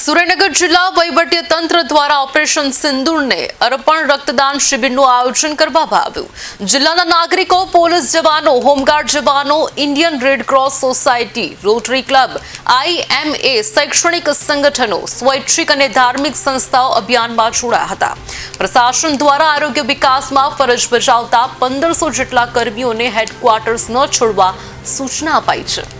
સુરેન્દ્રનગર જિલ્લા વહીવટી તંત્ર દ્વારા ઓપરેશન સિંદૂરને અર્પણ રક્તદાન શિબિરનું આયોજન કરવામાં આવ્યું। જિલ્લાના નાગરિકો, પોલીસ જવાનો, હોમગાર્ડ જવાનો, Indian red cross society, rotary club, IMA, શૈક્ષણિક સંગઠનો, સ્વૈચ્છિક અને ધાર્મિક સંસ્થાઓ અભિયાનમાં જોડાયા હતા। પ્રશાસન દ્વારા આરોગ્ય વિકાસમાં ફરજ બજાવતા 1500 જેટલા કર્મીઓને હેડક્વાર્ટર્સ ન છોડવા સૂચના અપાઈ છે।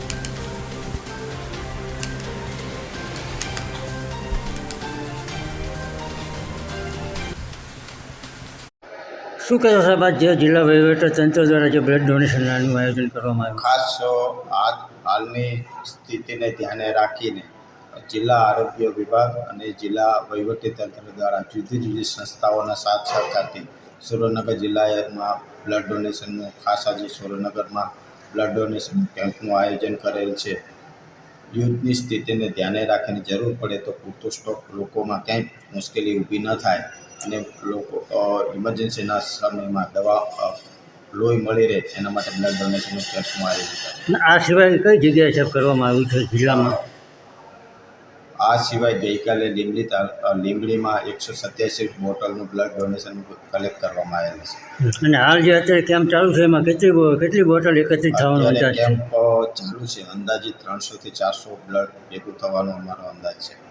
શું કહેશો સાહેબ, આજ જે જિલ્લા વહીવટી તંત્ર દ્વારા જે બ્લડ ડોનેશનનું આયોજન કરવામાં આવ્યું? ખાસ હાલની સ્થિતિને ધ્યાને રાખીને જિલ્લા આરોગ્ય વિભાગ અને જિલ્લા વહીવટી તંત્ર દ્વારા જુદી જુદી સંસ્થાઓના સાથ સહકારથી સુરેન્દ્રનગર જિલ્લામાં બ્લડ ડોનેશનનું ખાસ આજે સુરેન્દ્રનગરમાં બ્લડ ડોનેશન કેમ્પનું આયોજન કરેલ છે। યુદ્ધની સ્થિતિને ધ્યાને રાખીને જરૂર પડે તો પૂરતો સ્ટોક લોકોમાં ક્યાંય મુશ્કેલી ઊભી ન થાય અને લોકો ઇમરજન્સીના સમયમાં દવા લોહી મળી રહે એના માટે બ્લડ ડોનેશનનું કેમ્પનું આયોજન કરે। આ સિવાય કઈ જગ્યાએ સાહેબ કરવામાં આવ્યું છે જિલ્લામાં? આ સિવાય ગઈકાલે લીંબડીમાં 187 બોટલનું બ્લડ ડોનેશન કલેક્ટ કરવામાં આવેલ છે અને હાલ જે અત્યારે કેમ્પ ચાલુ છે એમાં કેટલી બોટલ એકત્રિત થવાનો અંદાજ છે? કેમ્પ ચાલુ છે, અંદાજિત 300 થી 400 બ્લડ ભેગું થવાનો અમારો અંદાજ છે।